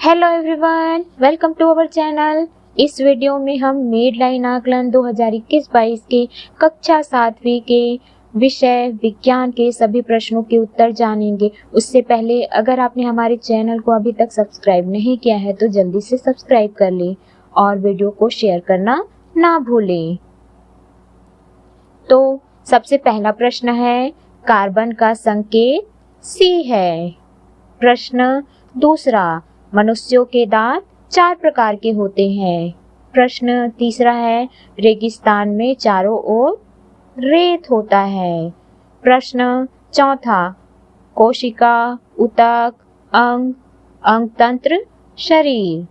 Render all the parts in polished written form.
Hello everyone, welcome to our channel. इस video में हम मेड लाइन आकलन 2021-22 के कक्षा 7वीं के विषय विज्ञान के सभी प्रश्नों के उत्तर जानेंगे। उससे पहले अगर आपने हमारे चैनल को अभी तक सब्सक्राइब नहीं किया है तो जल्दी से सब्सक्राइब कर लें और वीडियो को शेयर करना ना भूलें। तो सबसे पहला प्रश्न है, कार्बन का संकेत C है। प्रश्न दूसरा, मनुष्यों के दांत 4 प्रकार के होते हैं। प्रश्न तीसरा है, रेगिस्तान में चारों ओर रेत होता है। प्रश्न चौथा, कोशिका, ऊतक, अंग, अंगतंत्र, शरीर।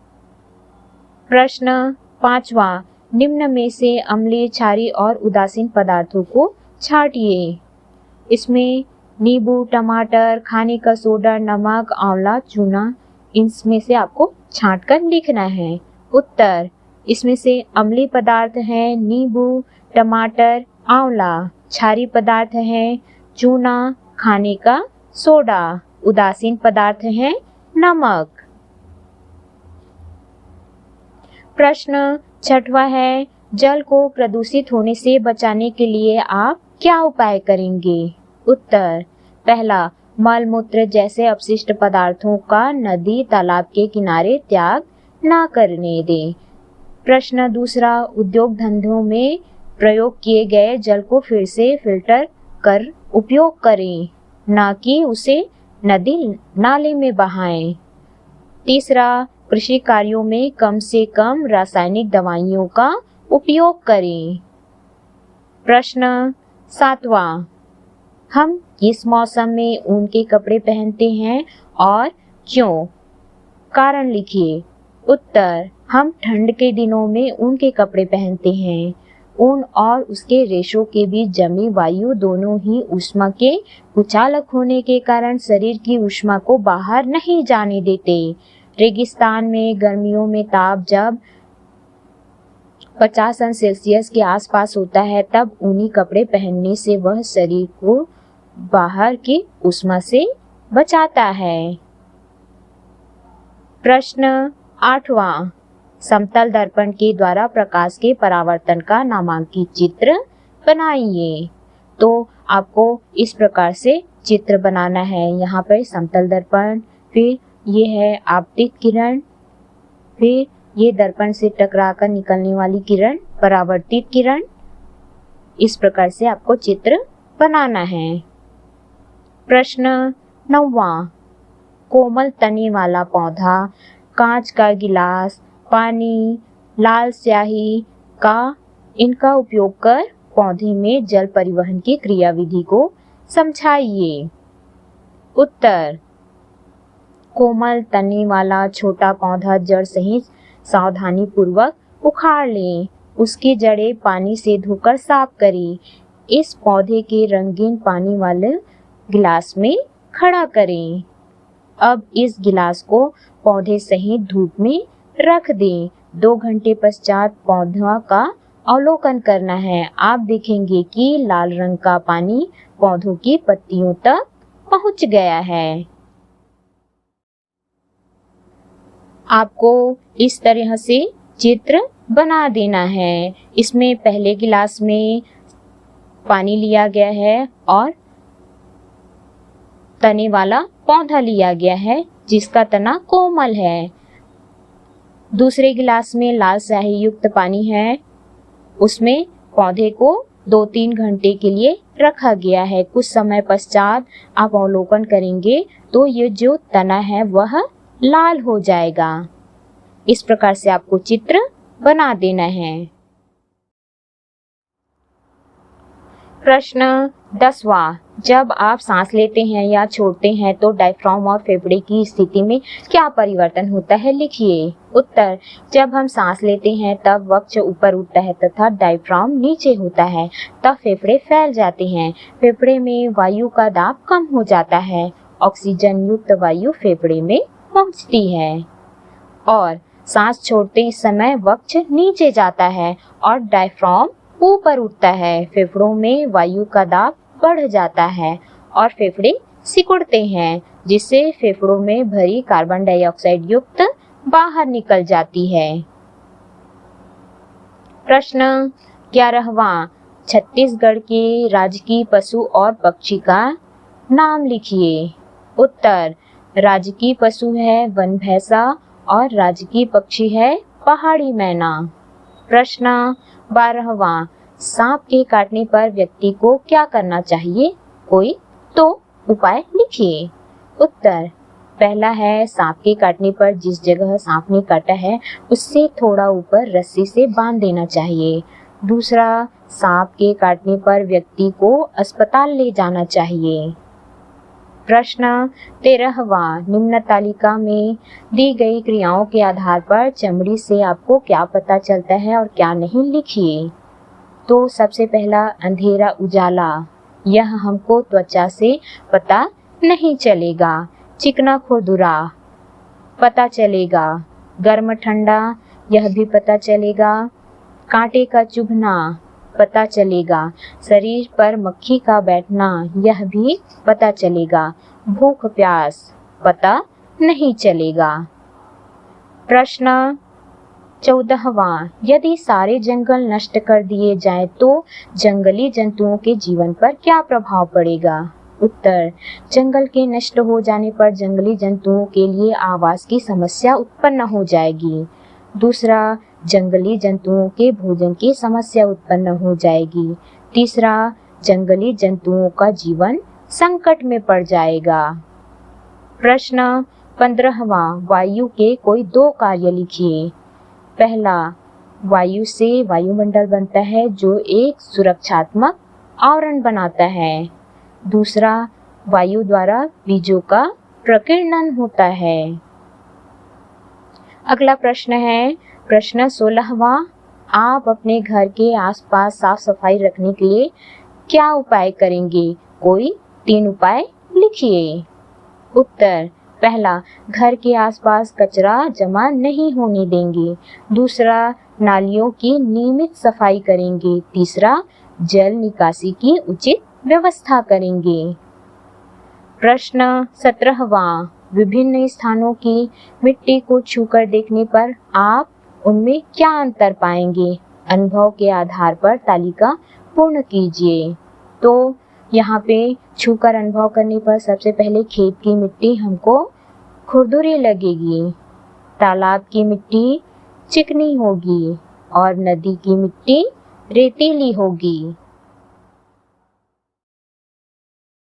प्रश्न पांचवा, निम्न में से अम्लीय, क्षारीय और उदासीन पदार्थों को छांटिए। इसमें नींबू, टमाटर, खाने का सोडा, नमक, आंवला, चूना, इनमें से आपको छांटकर लिखना है। उत्तर, इसमें से अम्लीय पदार्थ हैं नींबू, टमाटर, आंवला। क्षारीय पदार्थ हैं चूना, खाने का सोडा। उदासीन पदार्थ हैं नमक। प्रश्न छठवां है, जल को प्रदूषित होने से बचाने के लिए आप क्या उपाय करेंगे? उत्तर, पहला, मल मूत्र जैसे अपशिष्ट पदार्थों का नदी, तालाब के किनारे त्याग ना करने दें। प्रश्न दूसरा, उद्योग धंधों में प्रयोग किए गए जल को फिर से फिल्टर कर उपयोग करें, ना कि उसे नदी नाले में बहाएं। तीसरा, कृषि कार्यों में कम से कम रासायनिक दवाइयों का उपयोग करें। प्रश्न सातवां, हम किस मौसम में ऊन के कपड़े पहनते हैं और क्यों? कारण लिखिए। उत्तर, हम ठंड के दिनों में ऊन के कपड़े पहनते हैं। ऊन और उसके रेशों के बीच जमी वायु दोनों ही ऊष्मा के कुचालक होने के कारण शरीर की ऊष्मा को बाहर नहीं जाने देते। रेगिस्तान में गर्मियों में ताप जब 50 अंश सेल्सियस के आसपास होता है तब ऊनी कपड़े पहनने से वह शरीर को बाहर की ऊष्मा से बचाता है। प्रश्न आठवां, समतल दर्पण के द्वारा प्रकाश के परावर्तन का नामांकित चित्र बनाइए। तो आपको इस प्रकार से चित्र बनाना है। यहाँ पर समतल दर्पण, फिर ये है आपतित किरण, फिर ये दर्पण से टकराकर निकलने वाली किरण परावर्तित किरण। इस प्रकार से आपको चित्र बनाना है। प्रश्न नौवां, कोमल तने वाला पौधा, कांच का गिलास, पानी, लाल स्याही का इनका उपयोग कर पौधे में जल परिवहन की क्रियाविधि को समझाइए। उत्तर, कोमल तने वाला छोटा पौधा जड़ सहित सावधानी पूर्वक उखाड़ लें। उसकी जड़ें पानी से धोकर साफ करें। इस पौधे के रंगीन पानी वाले गिलास में खड़ा करें। अब इस गिलास को पौधे सहित धूप में रख दें। 2 घंटे पश्चात पौधा का अवलोकन करना है। आप देखेंगे कि लाल रंग का पानी पौधों की पत्तियों तक पहुंच गया है। आपको इस तरह से चित्र बना देना है। इसमें पहले गिलास में पानी लिया गया है और तने वाला पौधा लिया गया है जिसका तना कोमल है। दूसरे गिलास में लाल स्याही युक्त पानी है, उसमें पौधे को 2-3 घंटे के लिए रखा गया है। कुछ समय पश्चात आप अवलोकन करेंगे तो ये जो तना है वह लाल हो जाएगा। इस प्रकार से आपको चित्र बना देना है। प्रश्न 10वां, जब आप सांस लेते हैं या छोड़ते हैं तो डायफ्राम और फेफड़े की स्थिति में क्या परिवर्तन होता है? लिखिए। उत्तर, जब हम सांस लेते हैं तब वक्ष ऊपर उठता है तथा डायफ्राम नीचे होता है, तब फेफड़े फैल जाते हैं। फेफड़े में वायु का दाब कम हो जाता है, ऑक्सीजन युक्त वायु फेफड़े में पहुंचती है। और सांस छोड़ते समय वक्ष नीचे जाता है और डायफ्राम ऊपर उठता है। फेफड़ों में वायु का दाब बढ़ जाता है और फेफड़े सिकुड़ते हैं, जिससे फेफड़ों में भरी कार्बन डाइऑक्साइड युक्त बाहर निकल जाती है। प्रश्न 11वां, छत्तीसगढ़ के राजकीय पशु और पक्षी का नाम लिखिए। उत्तर, राजकीय पशु है वन भैंसा और राजकीय पक्षी है पहाड़ी मैना। प्रश्न 12वां, सांप के काटने पर व्यक्ति को क्या करना चाहिए? कोई तो उपाय लिखिए। उत्तर, पहला है सांप के काटने पर जिस जगह सांप ने काटा है उससे थोड़ा ऊपर रस्सी से बांध देना चाहिए। दूसरा, सांप के काटने पर व्यक्ति को अस्पताल ले जाना चाहिए। प्रश्न 13वां, निम्न तालिका में दी गई क्रियाओं के आधार पर चमड़ी से आपको क्या पता चलता है और क्या नहीं, लिखिए। तो सबसे पहला, अंधेरा उजाला, यह हमको त्वचा से पता नहीं चलेगा। चिकना खुरदुरा पता चलेगा। गर्म ठंडा यह भी पता चलेगा। कांटे का चुभना पता चलेगा। शरीर पर मक्खी का बैठना यह भी पता चलेगा। भूख प्यास पता नहीं चलेगा। प्रश्न 14वां, यदि सारे जंगल नष्ट कर दिए जाएं तो जंगली जंतुओं के जीवन पर क्या प्रभाव पड़ेगा? उत्तर, जंगल के नष्ट हो जाने पर जंगली जंतुओं के लिए आवास की समस्या उत्पन्न हो जाएगी। दूसरा, जंगली जंतुओं के भोजन की समस्या उत्पन्न हो जाएगी। तीसरा, जंगली जंतुओं का जीवन संकट में पड़ जाएगा। प्रश्न 15वां, वायु के कोई दो कार्य लिखिए। पहला, वायु से वायुमंडल बनता है जो एक सुरक्षात्मक आवरण बनाता है। दूसरा, वायु द्वारा बीजों का प्रकीर्णन होता है। अगला प्रश्न है प्रश्न 16वां, आप अपने घर के आसपास साफ सफाई रखने के लिए क्या उपाय करेंगे? कोई 3 उपाय लिखिए। उत्तर, पहला, घर के आसपास कचरा जमा नहीं होने देंगे। दूसरा, नालियों की नियमित सफाई करेंगे। तीसरा, जल निकासी की उचित व्यवस्था करेंगे। प्रश्न 17वां, विभिन्न स्थानों की मिट्टी को छूकर देखने पर आप उनमें क्या अंतर पाएंगे? अनुभव के आधार पर तालिका पूर्ण कीजिए। तो यहाँ पे छूकर अनुभव करने पर सबसे पहले खेत की मिट्टी हमको खुरदुरी लगेगी, तालाब की मिट्टी चिकनी होगी और नदी की मिट्टी रेतीली होगी।